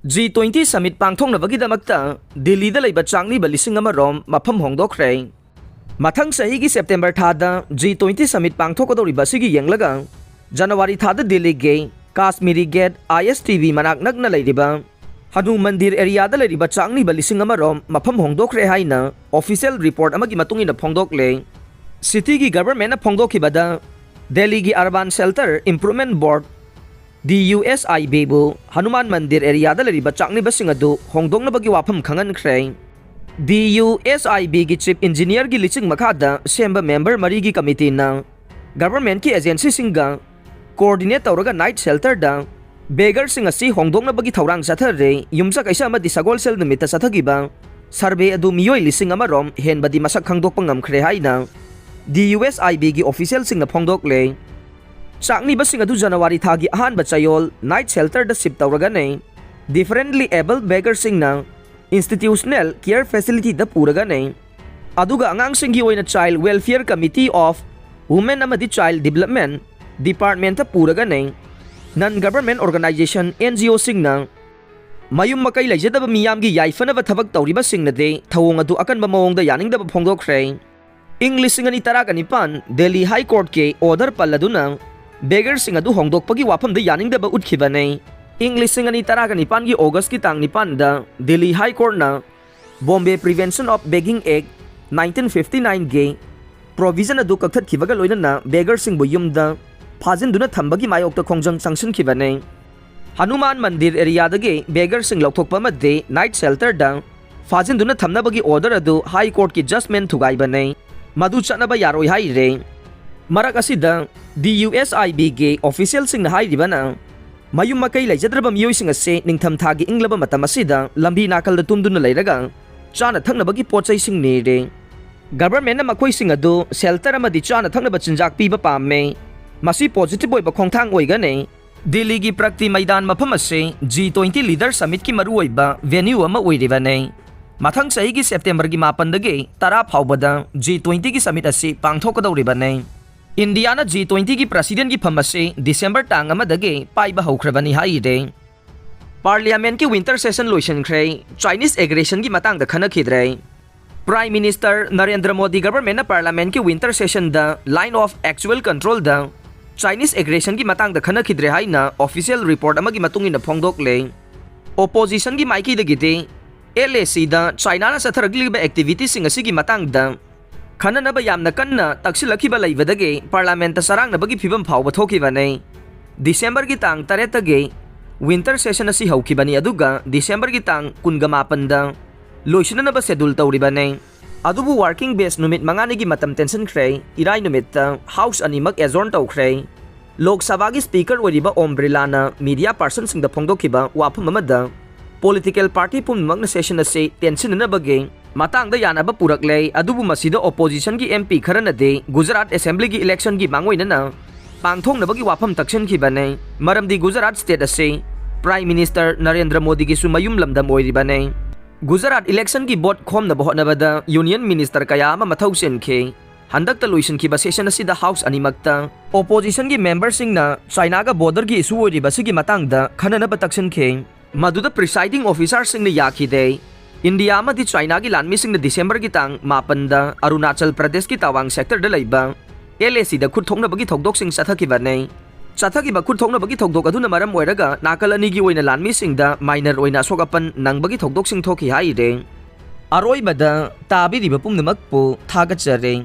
G20 Summit पांगथोंनबगीदमक्ता दिल्लीदा लैबा चांगलीबा लिसिंग अमरोम मफम होंगदोखरे मथंग सहीगी सेप्टेम्बर थादा G20 Summit पांगथोकदौरिबा सिगी येंगलगा जनवरी थादा दिल्ली गे काश्मीरी गेट ISTV मनाक नगना लैरिबा हनु मंदिर एरियादा लैरिबा चांगलीबा लिसिंग अमरोम मफम होंगदोखरे हाइना ऑफिशियल रिपोर्ट अमगी मतुंगिना फोंगदोकले सिटी की गवर्नमेंट फोंगदोखिबदा दिल्ली की urban shelter improvement board DUSIB बु हनुमान मंदिर एरिया लैरिबा चांगलीबसिंग अदु होंगदोंगनबगी वाफम खंगनख्रे DUSIB की चीफ इंजीनियर की लिचिंग मखादा सेंबा मेंबर मरी की कमिटी ना गवर्नमेंट की एजेंसी सिंगा कोऑर्डिनेट तौरगा नाइट शेल्टर दा बेगर सिंग असि होंगदोंगनबगी थौरांग सथरे युमसा कैसा अमदि सगोल सेल निमित्त सथगिबा सर्वे अदु मियोय लिसिंग अमरोम हेनबदी मसक खंगदोकपा ngamkhre हाइना DUSIB की ऑफिशियल सिंग फोंगदोकले चांगलीबसिंग अदु जनवरी थागी अहानबा चयोल नाइट शेल्टर द शिप तौरगने डिफरेंटली एबल बेगर सिंगना इंस्टीट्यूशनल केयर फैसिलिटी द पूरगने अदुगा अंगांगसिंगी ओइना child welfare committee of women अमदि चाइल्ड डेवलपमेंट डिपार्टमेंट द पूरगने नॉन गवर्नमेंट ऑर्गेनाइजेशन NGO सिंगना मयुम मकई लैजदब मियामगी याइफनब थबक तौरिबा सिंगनदे थवोंग अदु अकनबा मओंगदा यानिंगदब फोंगदोखरे इंग्लिश सिंगनी तरागनिपान दिल्ली हाई कोर्ट के ऑर्डर पल्लदुना बेगर सिंग अदु होंगदोकपगी वाफम द यानिंगदब उठखिबने इंग्लिश सिंगनी तरागनिपान की अगस्त की तांग निपान द दिल्ली हाई कोर्ट ना Bombay prevention of begging act 1959 गे प्रोविजन अदु कक्थखिबगा लोइनना बेगर सिंग बु युमदा फाजिनदुना थंबगी मायोक्त खोंजंग संगसनखिबने हनुमान मंदिर एरिया दगे बेगर सिंग लौथोकपा मदे नाइट शेल्टर दा फाजिनदुना थमनबगी ऑर्डर अदु हाई कोर्ट की जजमेंट थुगाइबने मदु चनबा यारोय हाइरे मरक असिदा DUSIB के ऑफिशियल सिंग हाइरिबना मयुम मकई लैजद्रब मियोइसिंग असे निंगथम थागी इंगलब मतम असिदा लंबी नाकल तुमदुना लैरगा चाना थंगनबगी पोचैसिंग नेरे गवर्नमेंट मखोइसिंग अदु शेल्टर अमदि चाना थंगनब चिंजाक पीबा पामे मसी पॉजिटिव ओइबा खोंथांग ओइगने दिल्ली की प्रगति मैदान मफम असे G20 लीडर समिट की मरु ओइबा वेन्यू अमा ओइरिबने मथंग सही की सेप्टेम्बर की 9 10 फाउबदा G20 की समिट असे पांगथोकदौरिबने इंडिया G20 की प्रेसिडेंट की फम से दिसंबर टांग अमदगे पाइबा हौख्रबनी हाइरे पार्लियामेंट की विंटर सेशन लोइसनख्रे चाइनीज एग्रेशन की मतंग खनखिद्रे prime minister Narendra Modi government parliament की विंटर सेशन द लाइन ऑफ एक्चुअल कंट्रोल द चाइनीज एग्रेशन की मतंग खनखिद्रे हाइना ऑफिशियल रिपोर्ट अमगी मतुंगिना फोंगदोकले ओपोजिशन की माइकी दगिते LAC द चाइना सथरगलिबा एक्टिविटी सिंग असिगी मतंग द खननब यामना कन्ना तक्सिलखिबा लैबदगे पार्लियामेंट सरांगनबगी फिबम फावबा थोखिबने दिसंबर की तांग 3 तगे विंटर सेशन असि हौखिबनी अदुगा दिसंबर की तांग 29 दा लोइसननब शेड्यूल तौरिबने अदुबु वर्किंग बेस नुमित मंगानी की मतम टेंशन ख्रे इराई नुमित हाउस अनिमक एजोर्न तौख्रे लोकसभा की speaker ओरिबा Om बिरलाना media person Singh the फोंगदोखिबा वाफम अमदा political party पुममगन session असे टेंशन नबगे मतंग यानब पुरकले अदुबु मसीद ओपोजिशन की MP खरनदे गुजरात असेंबली की इलेक्शन की मांगोइनना पांगथोंगनबगी वाफम तक्सनखिबने मरमदी गुजरात स्टेट असे प्राइम मिनिस्टर नरेंद्र मोदी की सुमयुम लमदम ओइरिबने गुजरात इलेक्शन की बोट खोमनब होटनबदा यूनियन मिनिस्टर कया अमा मथौ सेनखे हंदकता लोइसनखिबा सेशन असिदा हाउस अनिमक्ता ओपोजिशन की मेंबर सिंगना चाइना का बॉर्डर की इशू ओइरिबसिगी मतंगदा खननब तक्सनखे मदुदा प्रिसाइडिंग ऑफिसर सिंगने याखिदे इंडिया में चाइना की लानमी सिंह दिसंबर की तांग 9 अरुणाचल प्रदेश की तवांग सेक्टर द लैबा LAC द खुरथोंगनबगी थोकदोकसिंग चथखिबने चथखिबा खुरथोंगनबगी थोकदोक अदुना मरम ओइरगा नाकल अनिगी ओइना लानमी सिंह द माइनर ओइना सोगपन नंगबगी थोकदोकसिंग थोखि हाइरे अरोइबदा ताबिरिबा पुंगनमकपु थागतचरे।